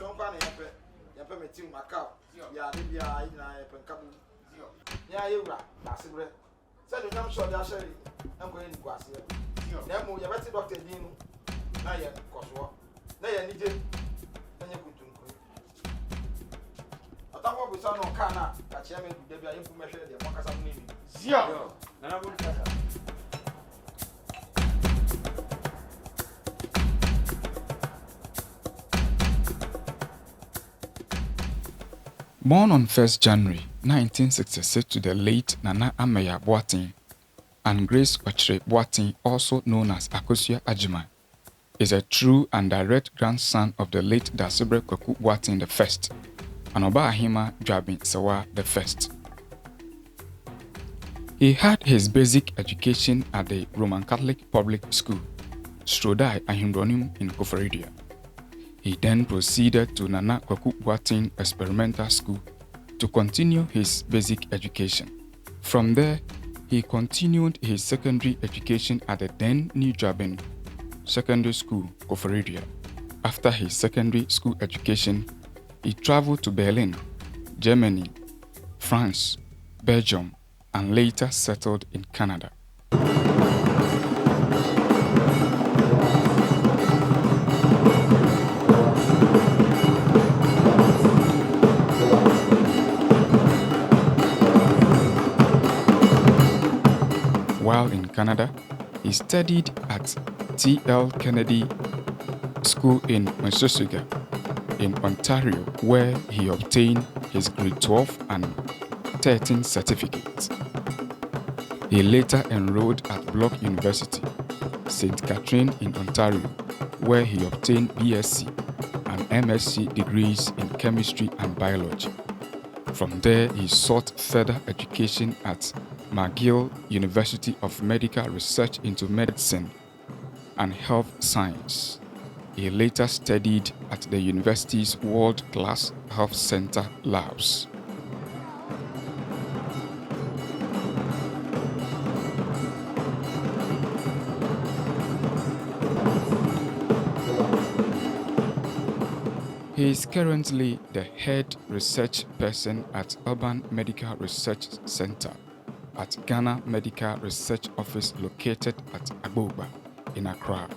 Asomkahene yɛpɛ me team Macau ya de bia ina yɛpɛ nkabu ya yewura asibre sɛ de nyam sɔ de ahyɛ enko ni kwase na mo yɛbɛte doctor din no na yɛ kɔsoɔ na yɛ nije na yɛ kuntunku atafo bisa no ka na ka kyerɛ me du bia yɛmfu mɛhwɛ de mo kasa mo ni zio na na bo kasa. Born on 1st January 1966 to the late Ahene Ameyaw Boateng and Grace Boateng, also known as Akosua Agyeman, is a true and direct grandson of the late Dasibre Kwaku Boateng I and Oba Ahene Juaben I. He had his basic education at the Roman Catholic Public School, Strodai Ahimbronium in Koforidua. He then proceeded to Nana Kwaku Boateng Experimental School to continue his basic education. From there, he continued his secondary education at the then New Juaben Secondary School, Koforidua. After his secondary school education, he traveled to Berlin, Germany, France, Belgium, and later settled in Canada. While in Canada, he studied at T.L. Kennedy School in Mississauga, in Ontario, where he obtained his grade 12 and 13 certificates. He later enrolled at Block University, St. Catherine in Ontario, where he obtained BSc and MSc degrees in chemistry and biology. From there, he sought further education at McGill University of Medical Research into Medicine and Health Science. He later studied at the university's world-class health center labs. He is currently the head research person at Urban Medical Research Center at Ghana Medical Research Office located at Agboba in Accra.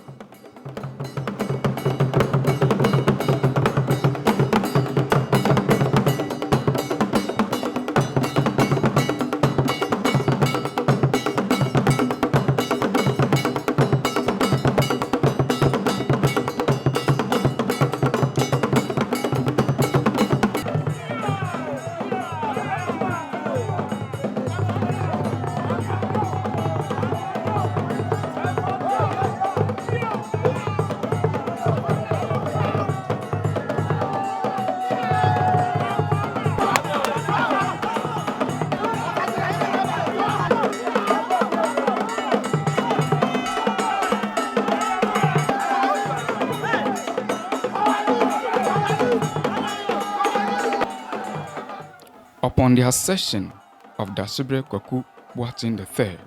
Upon the accession of Dasibre Kwaku Boateng III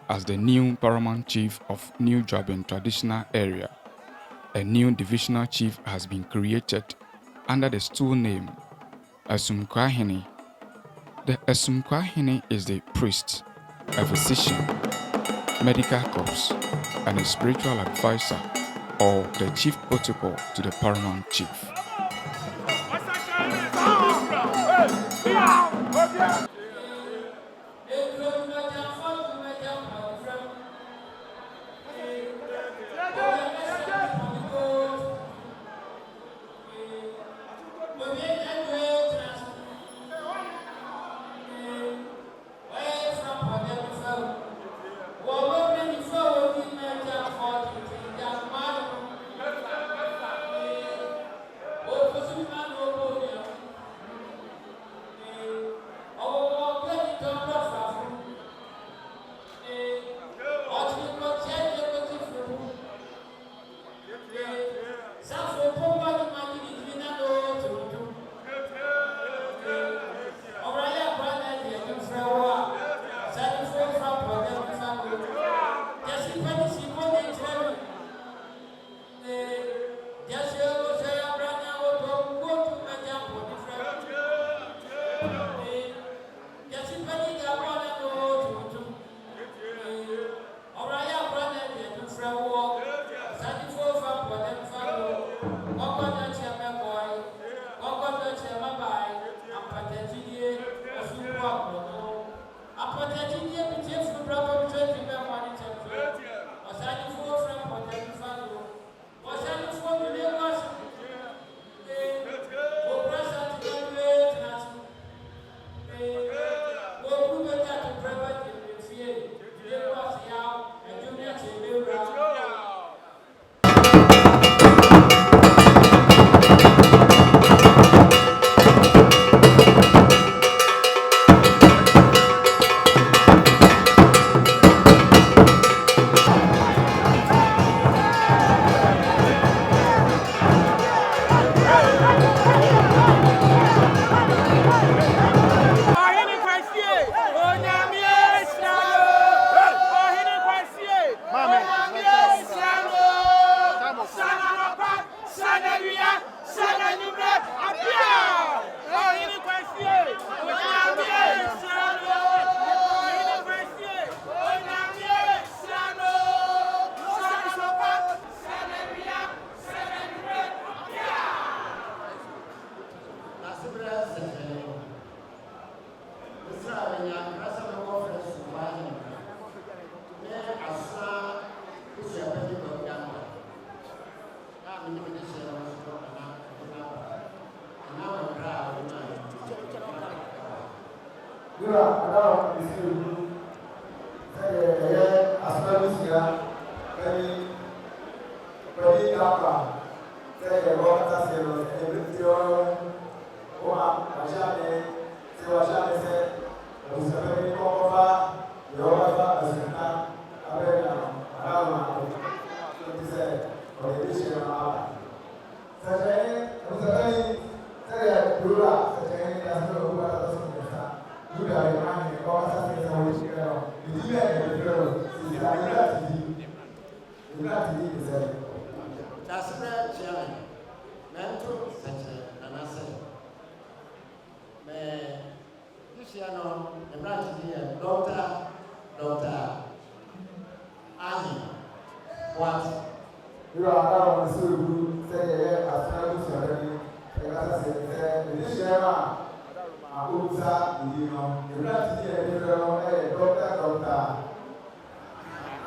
as the new paramount chief of New Juaben traditional area, a new divisional chief has been created under the stool name Asomkahene. The Asomkahene is the priest, a physician, medical corps, and a spiritual advisor, or the chief protocol to the paramount chief.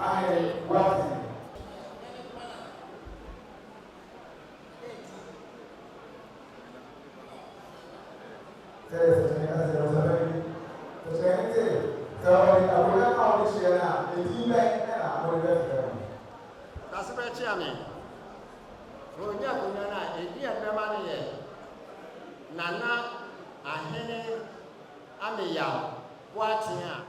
Ahene Boateng. Nana Ahene Ameyaw Boateng.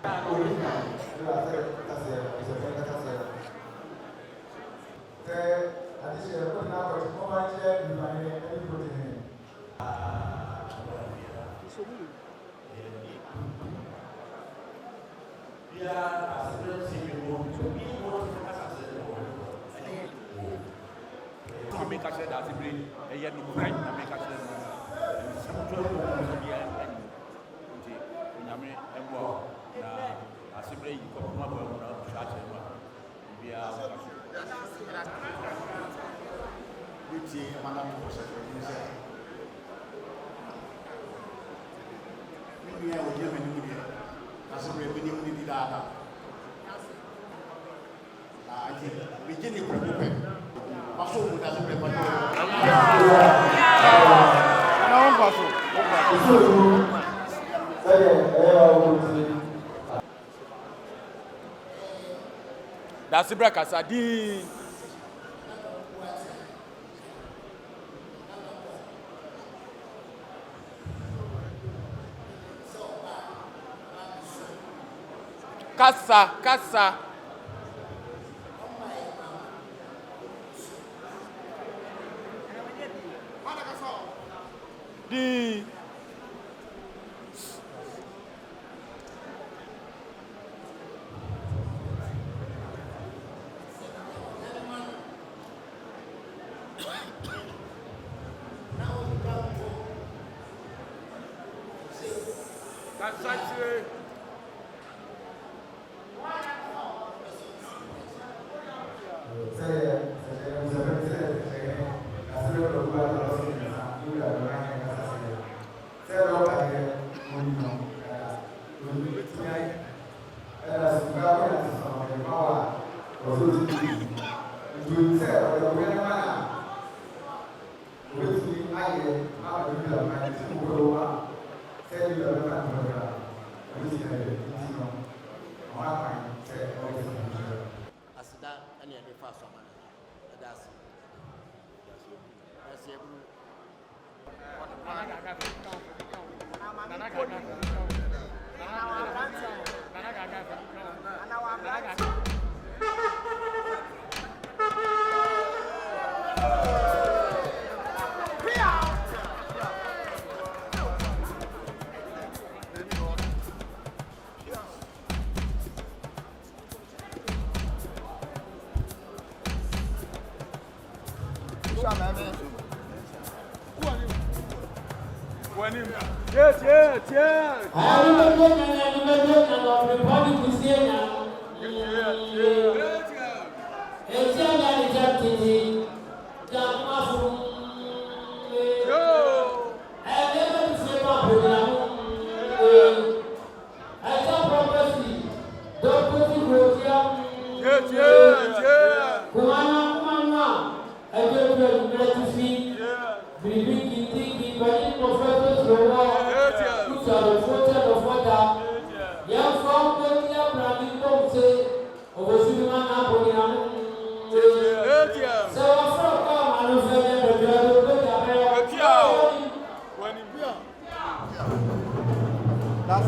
That's the breakfast. Adi. Kasa. Di. Kasa.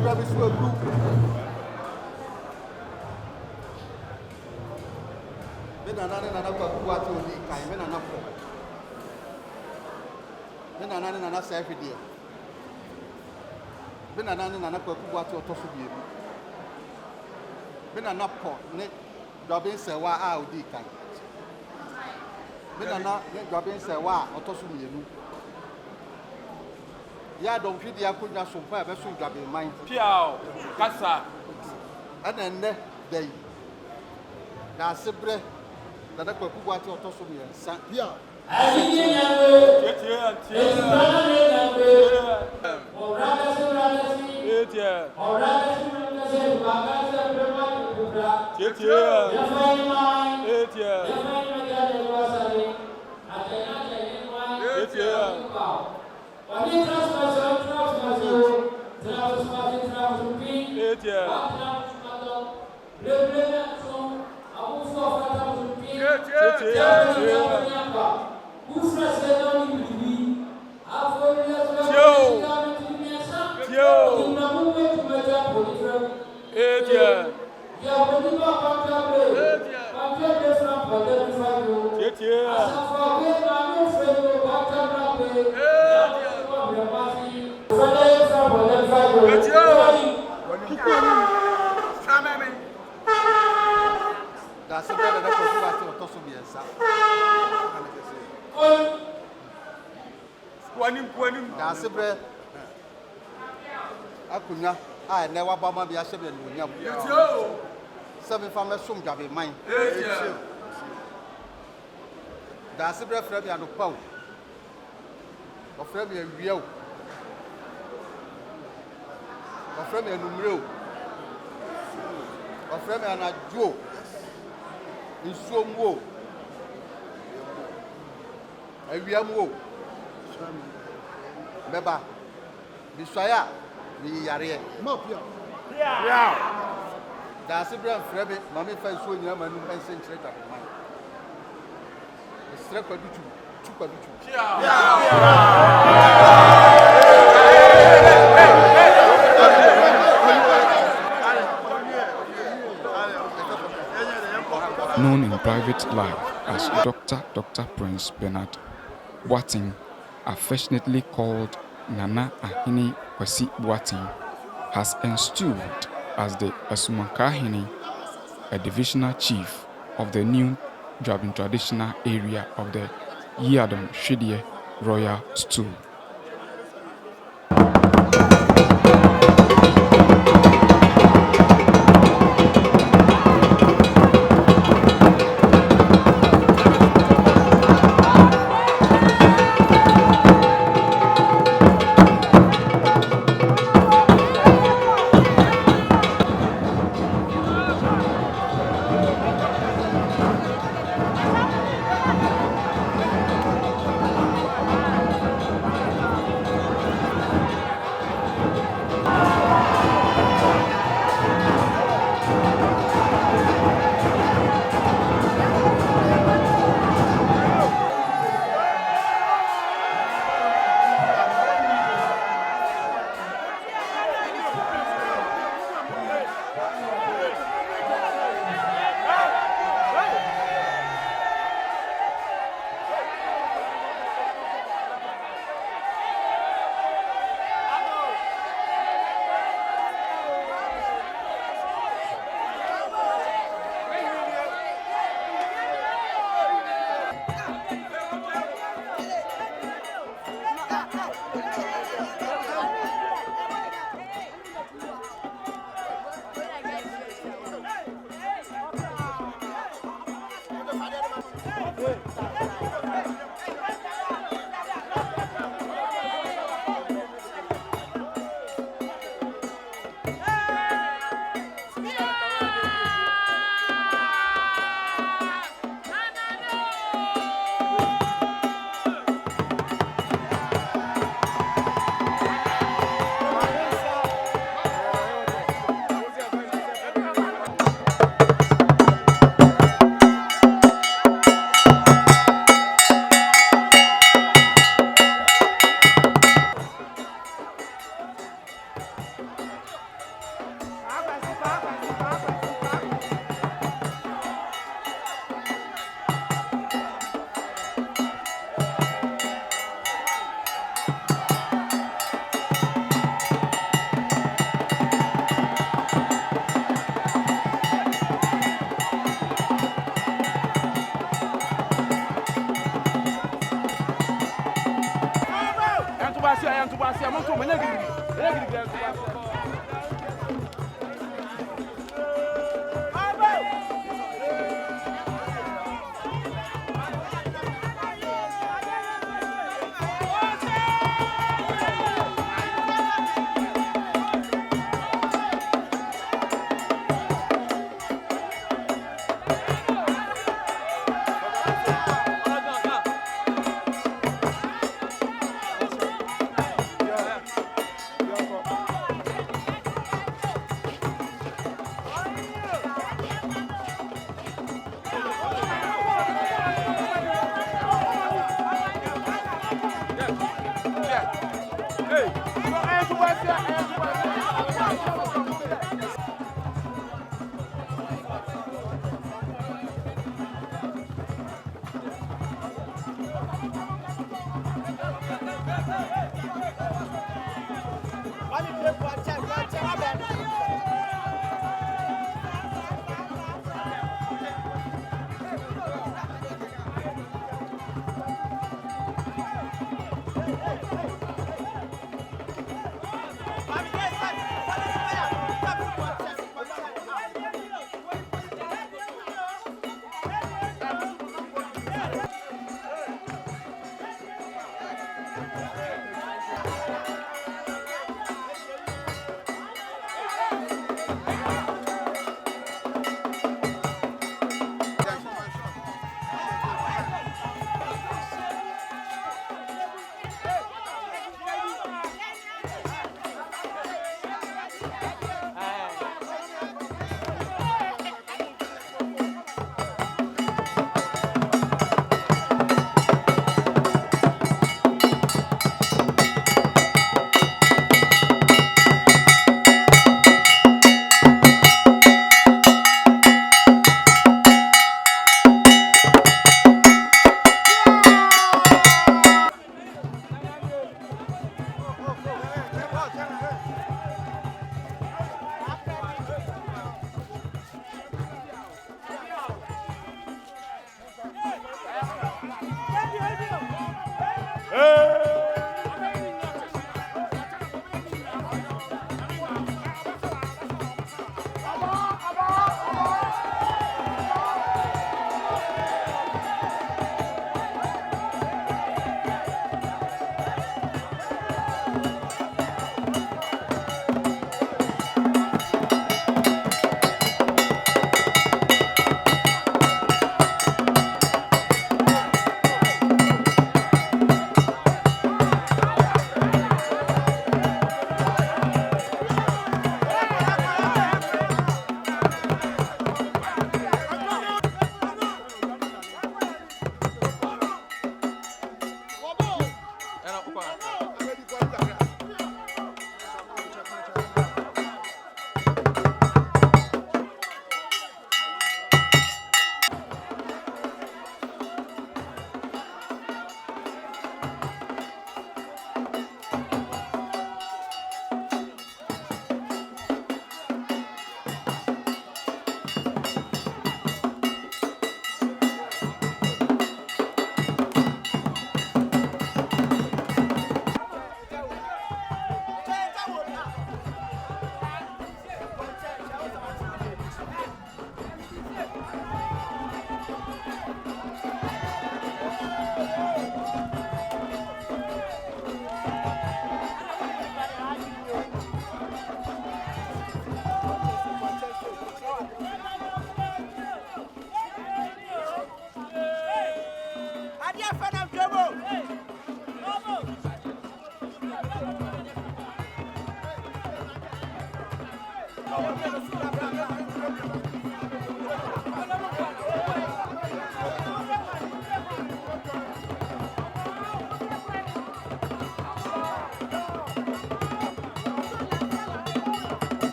Dabi so group. Me nana kwa kuwati odi kan me nana po. Me nana sa afidie. Me nana kwa kuwati otoso biebi. Me nana po ne Juaben se wa a odi kan. Me nana ne Juaben se wa otoso mienu. Ya don fidi akonya so pa be so Juaben man. Piao, kasa. Ana nne dai. Na sebre na kwa kuwati otoso miensa. Piao. Akunya a na wa ba ma bia hye no nyam seven fam som Juaben man da sebre fra bia no paw o fra bia wiaw o fra bia numreo o fra bia na jo nsuomwo awiamwo beba biswaya ni yare mapia yeah da sibran frebe mama fa so nyina manu pense nchire Juaben man estre kwa bitu Known in private life as Dr. Prince Bernard Boateng, affectionately called Nana Ahene Boateng, has enstooled as the Asomkahene, a divisional chief of the new Juaben traditional area of the Juaben Royal Stool.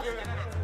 Thank you.